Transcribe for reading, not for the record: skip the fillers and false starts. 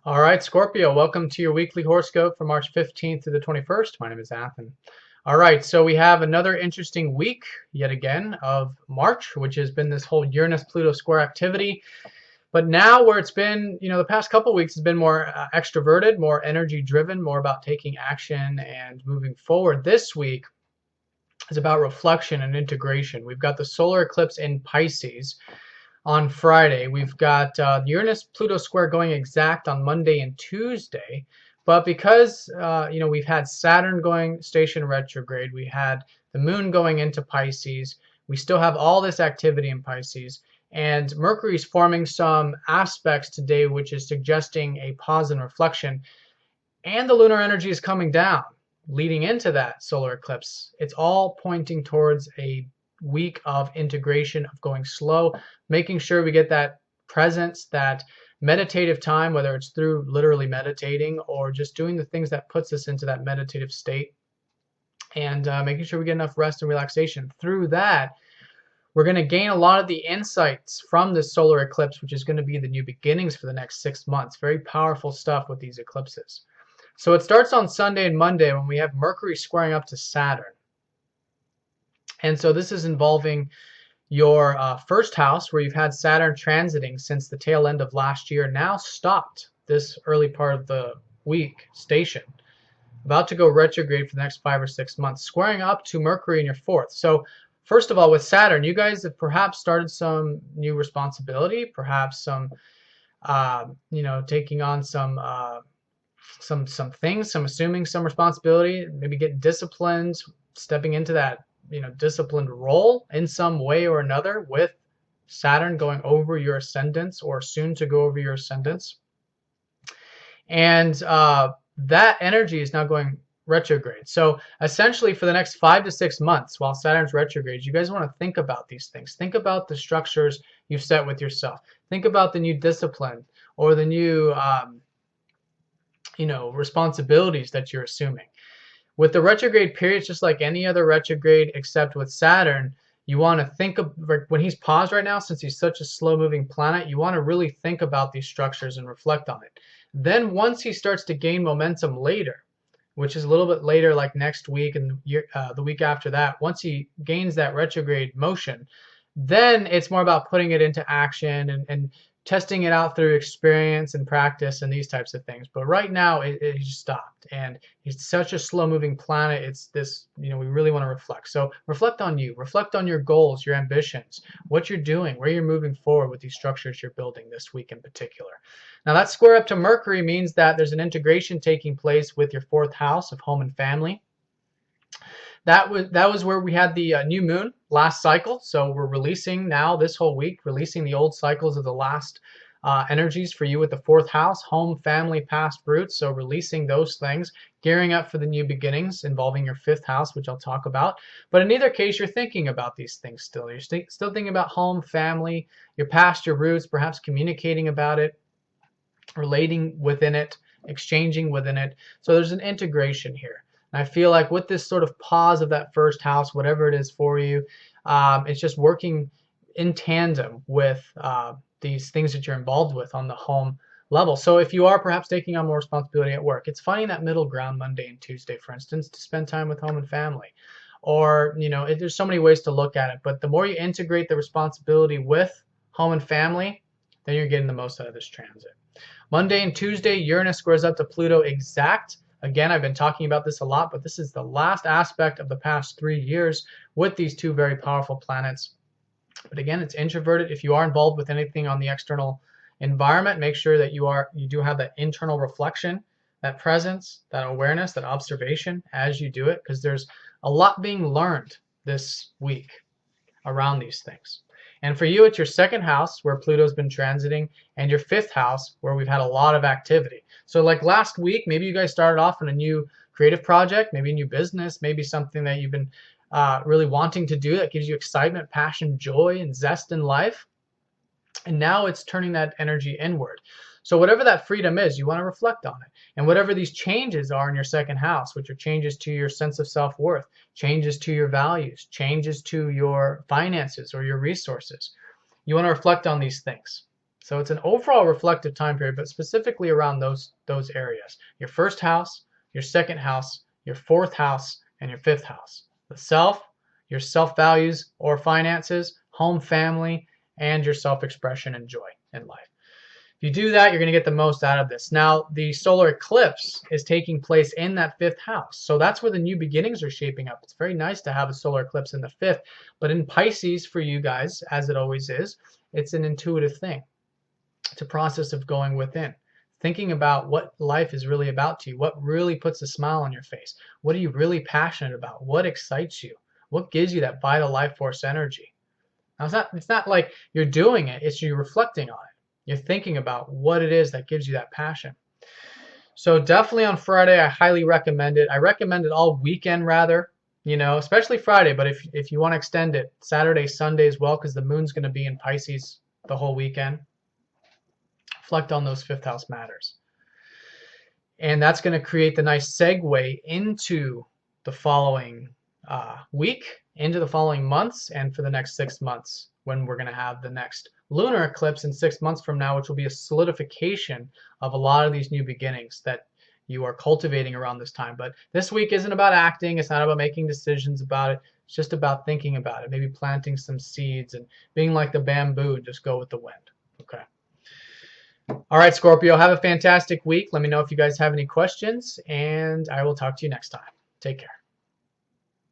All right, Scorpio, welcome to your weekly horoscope for March 15th to the 21st. My name is Athen. All right, so we have another interesting week yet again of March, which has been this whole Uranus-Pluto square activity. But now where it's been, the past couple weeks has been more extroverted, more energy driven, more about taking action and moving forward. This week is about reflection and integration. We've got the solar eclipse in Pisces on Friday. We've got the Uranus-Pluto square going exact on Monday and Tuesday. But because we've had Saturn going station retrograde, we had the Moon going into Pisces. We still have all this activity in Pisces, and Mercury's forming some aspects today, which is suggesting a pause and reflection. And the lunar energy is coming down, leading into that solar eclipse. It's all pointing towards a week of integration, of going slow, making sure we get that presence, that meditative time, whether it's through literally meditating or just doing the things that puts us into that meditative state, and making sure we get enough rest and relaxation. Through that, we're going to gain a lot of the insights from this solar eclipse, which is going to be the new beginnings for the next 6 months. Very powerful stuff with these eclipses. So it starts on Sunday and Monday when we have Mercury squaring up to Saturn. And so this is involving your first house, where you've had Saturn transiting since the tail end of last year, now stopped this early part of the week station, about to go retrograde for the next 5 or 6 months, squaring up to Mercury in your fourth. So first of all, with Saturn, you guys have perhaps started some new responsibility, perhaps some, taking on some things, some assuming some responsibility, maybe getting disciplined, stepping into that disciplined role in some way or another, with Saturn going over your ascendants or soon to go over your ascendants. And that energy is now going retrograde. So essentially for the next 5 to 6 months while Saturn's retrograde, you guys want to think about these things. Think about the structures you've set with yourself. Think about the new discipline or the new responsibilities that you're assuming. With the retrograde period, it's just like any other retrograde, except with Saturn, you want to think of, when he's paused right now, since he's such a slow-moving planet, you want to really think about these structures and reflect on it. Then once he starts to gain momentum later, which is a little bit later, like next week and the week after that, once he gains that retrograde motion, then it's more about putting it into action and testing it out through experience and practice and these types of things. But right now it just stopped, and it's such a slow moving planet. It's this, we really want to reflect. So reflect on you, reflect on your goals, your ambitions, what you're doing, where you're moving forward with these structures you're building this week in particular. Now that square up to Mercury means that there's an integration taking place with your fourth house of home and family. That was where we had the new moon last cycle. So we're releasing now this whole week, releasing the old cycles of the last energies for you with the fourth house, home, family, past, roots. So releasing those things, gearing up for the new beginnings involving your fifth house, which I'll talk about. But in either case, you're thinking about these things still. You're still thinking about home, family, your past, your roots, perhaps communicating about it, relating within it, exchanging within it. So there's an integration here. And I feel like with this sort of pause of that first house, whatever it is for you, it's just working in tandem with these things that you're involved with on the home level. So if you are perhaps taking on more responsibility at work, it's finding that middle ground Monday and Tuesday, for instance, to spend time with home and family. Or, there's so many ways to look at it. But the more you integrate the responsibility with home and family, then you're getting the most out of this transit. Monday and Tuesday, Uranus squares up to Pluto exact. Again, I've been talking about this a lot, but this is the last aspect of the past 3 years with these two very powerful planets. But again, it's introverted. If you are involved with anything on the external environment, make sure that you do have that internal reflection, that presence, that awareness, that observation as you do it, because there's a lot being learned this week around these things. And for you, it's your second house where Pluto's been transiting, and your fifth house where we've had a lot of activity. So like last week, maybe you guys started off in a new creative project, maybe a new business, maybe something that you've been really wanting to do that gives you excitement, passion, joy, and zest in life. And now it's turning that energy inward. So whatever that freedom is, you want to reflect on it. And whatever these changes are in your second house, which are changes to your sense of self-worth, changes to your values, changes to your finances or your resources, you want to reflect on these things. So it's an overall reflective time period, but specifically around those areas. Your first house, your second house, your fourth house, and your fifth house. The self, your self-values or finances, home, family, and your self-expression and joy in life. If you do that, you're going to get the most out of this. Now, the solar eclipse is taking place in that fifth house. So that's where the new beginnings are shaping up. It's very nice to have a solar eclipse in the fifth. But in Pisces, for you guys, as it always is, it's an intuitive thing. It's a process of going within, thinking about what life is really about to you, what really puts a smile on your face, what are you really passionate about, what excites you, what gives you that vital life force energy. Now, it's not like you're doing it, it's you reflecting on it. You're thinking about what it is that gives you that passion. So definitely on Friday, I highly recommend it. I recommend it all weekend rather, you know, especially Friday. But if you want to extend it, Saturday, Sunday as well, because the moon's going to be in Pisces the whole weekend. Reflect on those fifth house matters. And that's going to create the nice segue into the following week, into the following months, and for the next 6 months when we're going to have the next lunar eclipse in 6 months from now, which will be a solidification of a lot of these new beginnings that you are cultivating around this time. But this week isn't about acting. It's not about making decisions about it. It's just about thinking about it, maybe planting some seeds and being like the bamboo and just go with the wind. Okay. All right, Scorpio, have a fantastic week. Let me know if you guys have any questions, and I will talk to you next time. Take care.